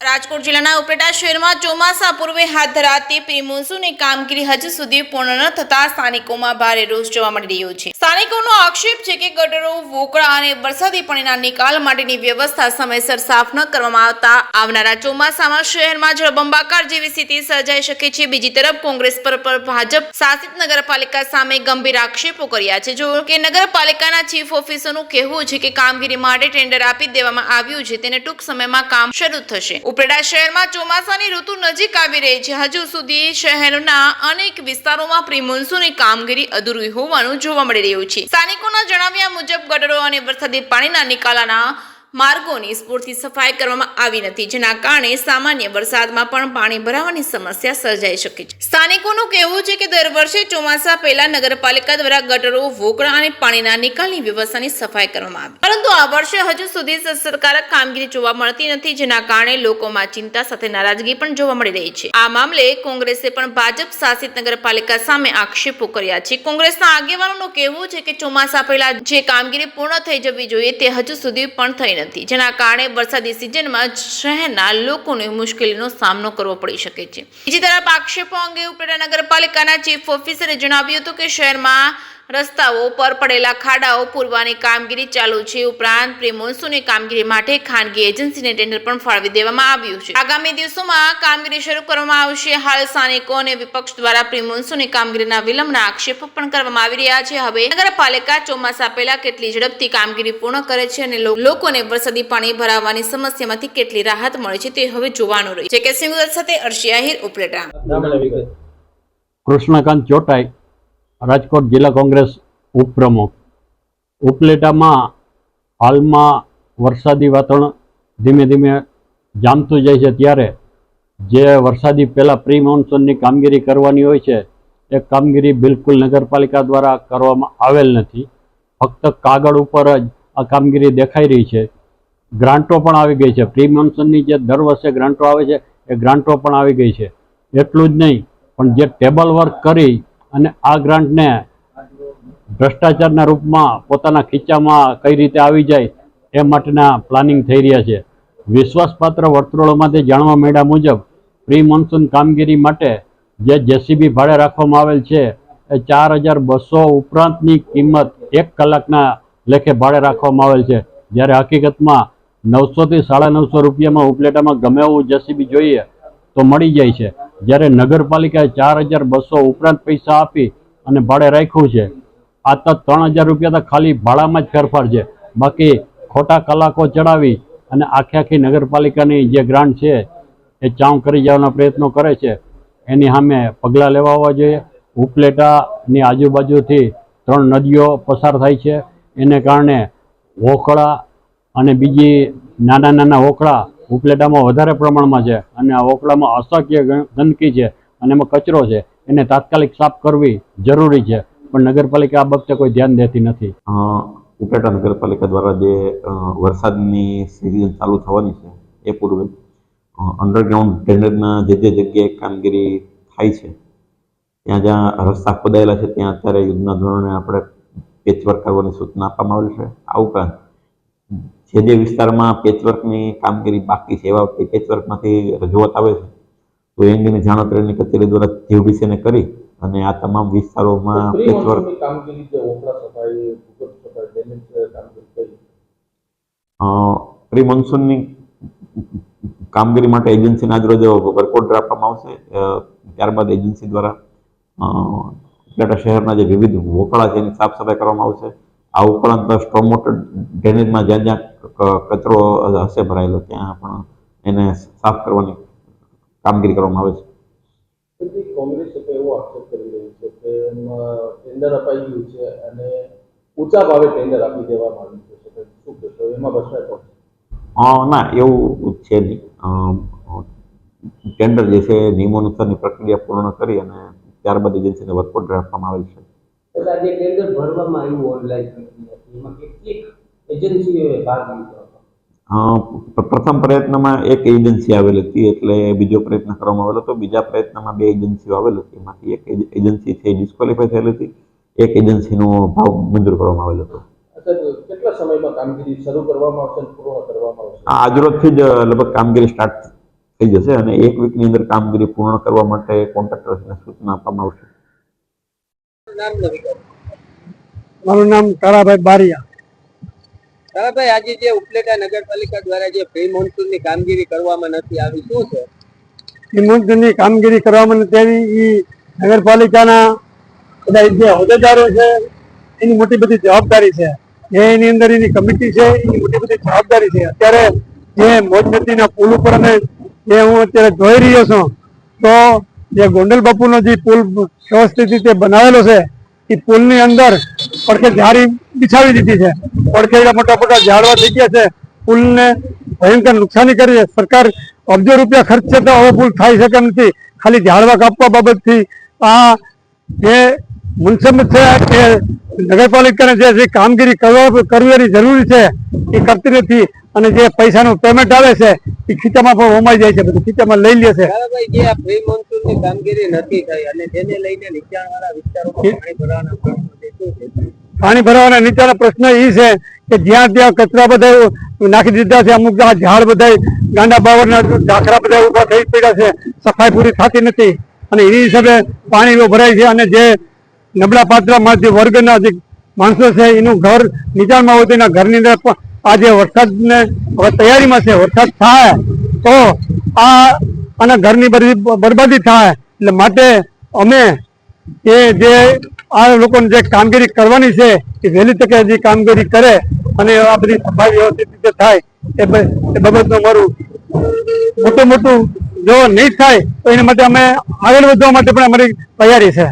રાજકોટ જિલ્લાના ઉપલેટા શહેરમાં ચોમાસા પૂર્વે હાથ ધરાતી પ્રી મોન્સૂનની કામગીરી હજુ સુધી પૂર્ણ ન થતા સ્થાનિકોમાં ભારે રોષ જોવા મળી રહ્યો છે। સ્થાનિકોનો આક્ષેપ છે કે ગટરો, વોકળા અને વરસાદી પાણીના નિકાલ માટેની વ્યવસ્થા સમયસર સાફ ન કરવામાં આવતા આવનારા ચોમાસામાં શહેરમાં જળબંબાકાર જેવી સ્થિતિ સર્જાઈ શકે છે। બીજી તરફ કોંગ્રેસ પર ભાજપ શાસિત નગરપાલિકા સામે ગંભીર આક્ષેપો કર્યા છે। જો કે નગરપાલિકાના ચીફ ઓફિસરનું કહેવું છે કે કામગીરી માટે ટેન્ડર આપી દેવામાં આવ્યું છે, તેને ટૂંક સમયમાં કામ શરૂ થશે। ઉપલેટા શહેરમાં ચોમાસાની ઋતુ નજીક આવી રહી છે। હજુ સુધી શહેરના અનેક વિસ્તારોમાં પ્રી મોન્સૂનની કામગીરી અધૂરી હોવાનું જોવા મળી રહ્યું છે। સ્થાનિકોના જણાવ્યા મુજબ ગટરો અને વરસાદી પાણીના નિકાલના માર્ગોની પૂરતી સફાઈ કરવામાં આવી નથી, જેના કારણે સામાન્ય વરસાદમાં પણ પાણી ભરાવાની સમસ્યા સર્જાઈ શકે છે। સ્થાનિકોનું કહેવું છે કે દર વર્ષે ચોમાસા પહેલા નગરપાલિકા દ્વારા ગટરો, વોકળા અને પાણીના નિકાલની વ્યવસ્થાની સફાઈ કરવામાં આવી, પરંતુ આ વર્ષે હજુ સુધી અસરકારક કામગીરી જોવા મળતી નથી, જેના કારણે લોકોમાં ચિંતા સાથે નારાજગી પણ જોવા મળી રહી છે। આ મામલે કોંગ્રેસે પણ ભાજપ શાસિત નગરપાલિકા સામે આક્ષેપો કર્યા છે। કોંગ્રેસના આગેવાનોનું કહેવું છે કે ચોમાસા પહેલા જે કામગીરી પૂર્ણ થઈ જવી જોઈએ તે હજુ સુધી પણ થઈ નથી, જેના કારણે વરસાદી સિઝનમાં શહેરના લોકોને મુશ્કેલીનો સામનો કરવો પડી શકે છે। બીજી તરફ આક્ષેપો અંગે ઉપલેટા નગરપાલિકાના ચીફ ઓફિસરે જણાવ્યું હતું કે શહેરમાં રસ્તાઓ પર પડેલા ખાડાઓ પૂરવાની કામગીરી ચાલુ છે। ઉપરાંત પ્રી મોન્સૂનની કામગીરી માટે ખાનગી એજન્સીને ટેન્ડર પણ ફાળવી દેવામાં આવ્યું છે। આગામી દિવસોમાં કામગીરી શરૂ કરવામાં આવશે। હાલ સ્થાનિકો અને વિપક્ષ દ્વારા પ્રી મોન્સૂનની કામગીરીના વિલંબના આક્ષેપો પણ કરવામાં આવી રહ્યા છે। હવે નગરપાલિકા ચોમાસા પહેલા કેટલી ઝડપથી કામગીરી પૂર્ણ કરે છે અને લોકોને વરસાદી પાણી ભરાવાની સમસ્યામાંથી કેટલી રાહત મળે છે તે હવે જોવાનું રહ્યું છે। કે સિંગલ સાથે અર્શી આહિર, ઉપલેટા। કૃષ્ણકાંત ચોટાઈ, રાજકોટ જિલ્લા કોંગ્રેસ ઉપપ્રમુખ। ઉપલેટામાં હાલમાં વરસાદી વાતાવરણ ધીમે ધીમે જામતું જાય છે, ત્યારે જે વરસાદી પહેલાં પ્રી મોન્સૂનની કામગીરી કરવાની હોય છે એ કામગીરી બિલકુલ નગરપાલિકા દ્વારા કરવામાં આવેલ નથી। ફક્ત કાગળ ઉપર જ આ કામગીરી દેખાઈ રહી છે। ગ્રાન્ટો પણ આવી ગઈ છે, પ્રી મોન્સૂનની જે દર વર્ષે ગ્રાન્ટો આવે છે એ ગ્રાન્ટો પણ આવી ગઈ છે। એટલું જ નહીં, પણ જે ટેબલ વર્ક કરી અને આ ગ્રાન્ટને ભ્રષ્ટાચારના રૂપમાં પોતાના ખીચામાં કઈ રીતે આવી જાય એ માટેના પ્લાનિંગ થઈ રહ્યા છે। વિશ્વાસપાત્ર વર્તુળોમાંથી જાણવા મળ્યા મુજબ પ્રી મોન્સૂન કામગીરી માટે જે જેસીબી ભાડે રાખવામાં આવેલ છે એ 4200 ઉપરાંતની કિંમત 1 કલાકના લેખે ભાડે રાખવામાં આવેલ છે, જ્યારે હકીકતમાં 900 થી 950 રૂપિયામાં ઉપલેટામાં ગમે એવું જેસીબી જોઈએ તો મળી જાય છે, જ્યારે નગરપાલિકાએ 4200 ઉપરાંત પૈસા આપી અને ભાડે રાખ્યું છે। આ તો 3000 રૂપિયા તો ખાલી ભાડામાં જ ફેરફાર છે, બાકી ખોટા કલાકો ચડાવી અને આખી નગરપાલિકાની જે ગ્રાન્ટ છે એ ચાઉં કરી જવાના પ્રયત્નો કરે છે। એની સામે પગલાં લેવા આવવા જોઈએ। ઉપલેટાની આજુબાજુથી 3 નદીઓ પસાર થાય છે, એને કારણે વોકળા અને બીજી નાના વોકળા ઉપલેટામાં વધારે પ્રમાણમાં છે અને આ વોકળામાં અસંખ્ય ગંદકી છે અને એમાં કચરો છે, એને તાત્કાલિક સાફ કરવી જરૂરી છે, પણ નગરપાલિકા આ બાબતે કોઈ ધ્યાન દેતી નથી। ઉપલેટા નગરપાલિકા દ્વારા જે વરસાદની સિઝન ચાલુ થવાની છે એ પૂર્વે અંડરગ્રાઉન્ડ ડ્રેનેજના જે જગ્યાએ કામગીરી થાય છે ત્યાં જ્યાં રસ્તા ખોદાયેલા છે ત્યાં અત્યારે યુદ્ધના ધોરણે આપણે પેચવર્ક કરવાની સૂચના આપવામાં આવેલ છે। આ ઉપરાંત જે વિસ્તારમાં પેચવર્કની કામગીરી બાકી છે એવા પેચવર્કમાંથી રજૂઆત આવે છે તો એ અંગેની જાણ કરેલી કચેરી દ્વારા જીવડીસીને કરી અને આ તમામ વિસ્તારોમાં પેચવર્ક પ્રી મોન્સૂનની કામગીરી માટે એજન્સીને આજરોજ વર્ક ઓર્ડર આપવામાં આવશે। ત્યારબાદ એજન્સી દ્વારા ઉપલેટા શહેરના જે વિવિધ વોકળા છે એની સાફ સફાઈ કરવામાં આવશે। આ ઉપરાંત સ્ટોર્મ વોટર ડ્રેનેજમાં જ્યાં જ્યાં કચરો હશે ભરાયેલો ત્યાં પણ એને સાફ કરવાની કામગીરી કરવામાં આવે છે। કોંગ્રેસ એવો આક્ષેપ કરી રહી છે કે ટેન્ડર અપાઈ ગયું છે અને ઊંચા ભાવે ટેન્ડર આપી દેવામાં આવ્યું છે, શું કહેશો એમાં ભ્રષ્ટાચાર? ના, એવું છે નહીં। ટેન્ડર જે છે નિયમો અનુસારની પ્રક્રિયા પૂર્ણ કરી અને ત્યારબાદ એજન્સીને વર્ક ઓર્ડર આપવામાં આવેલ છે। એટલે આજે ટેન્ડર ભરવામાં આવ્યું ઓનલાઈન પ્રક્રિયાથી, એમાં કેટલીક એજન્સીઓએ ભાગ લીધો હતો? પ્રથમ પ્રયત્નમાં એક એજન્સી આવેલી હતી, એટલે બીજો પ્રયત્ન કરવામાં આવેલો હતો। બીજા પ્રયત્નમાં 2 એજન્સીઓ આવેલી હતી, એમાંથી એક એજન્સી છે ડિસ્ક્વોલિફાય થયેલી હતી, એક એજન્સીનો ભાવ મંજૂર કરવામાં આવેલો હતો। કેટલા સમયમાં કામગીરી શરૂ કરવામાં આવશે અને પૂર્ણ કરવામાં આવશે? આજરોજથી જ લગભગ કામગીરી સ્ટાર્ટ થઈ જશે અને 1 વીકની અંદર કામગીરી પૂર્ણ કરવા માટે કોન્ટ્રાક્ટર્સને સૂચના આપવામાં આવશે. મારું નામ કાળાભાઈ બારિયા. તારાભાઈ, આજે જે ઉપલેટા નગરપાલિકા દ્વારા જે પ્રી મોન્સૂનની કામગીરી કરવામાં નથી આવી, શું છે? ની કામગીરી કરવામાં નથી આવી. એ નગરપાલિકાના બધા જે હોદ્દેદારો છે એની મોટી બધી જવાબદારી છે. એની અંદર એની કમિટી છે એની મોટી બધી જવાબદારી છે. અત્યારે જે મોજ નદીના પુલ ઉપર અને જે હું અત્યારે જોઈ રહ્યો છું તો જે ગોંડલ બાપુનો જે પુલ વ્યવસ્થિત રીતે બનાવેલો છે એ પુલની અંદર પડખે જાળી બિછાવી દીધી છે. પડખે મોટા મોટા ઝાડવા થઈ ગયા છે. પુલને ભયંકર નુકસાની કરી છે. સરકાર અબજો રૂપિયા ખર્ચે તો હવે પુલ થઈ શકે નથી. ખાલી ઝાડવા કાપવા બાબતથી આ જે મુનસબ છે કે નગરપાલિકાને જે કામગીરી કરવાની જરૂરી છે એ કરતી નથી અને જે પૈસાનું પેમેન્ટ આવે છે એ ખીચામાં પણ હોમાઈ જાય છે, બધું ખીચામાં લઈ લે છે. તારાભાઈ, જે આ પ્રી મોન્સૂનની કામગીરી નથી થઈ અને તેને લઈને નીચાણવાળા વિસ્તારોમાં પાણી ભરવાના પ્રશ્નો છે, શું છે? પાણી ભરવાના નીચાના પ્રશ્ન એ છે કે જ્યાં ત્યાં કચરા બધા નાખી દીધા છે. અમુક ઝાડ બધા ગાંડા બાવરના ઝાકરા બધા ઉભા થઈ પડ્યા છે. સફાઈ પૂરી થતી નથી અને એ હિસાબે પાણી ભરાય છે અને જે નબળા પાત્રમાં જે વર્ગના જે માણસો છે એનું ઘર નીચાણમાં હોય તો એના ઘરની અંદર આજે વરસાદને હવે તૈયારીમાં છે. વરસાદ થાય તો આના ઘરની બધી બરબાદી થાય. એટલે માટે અમે જે આ લોકોને જે કામગીરી કરવાની છે એ વહેલી તકે જે કામગીરી કરે અને આ બધી સફાઈ વ્યવસ્થિત રીતે થાય એ બાબતનું મારું મોટું જો નહીં થાય તો એના માટે અમે આગળ વધવા માટે પણ અમારી તૈયારી છે.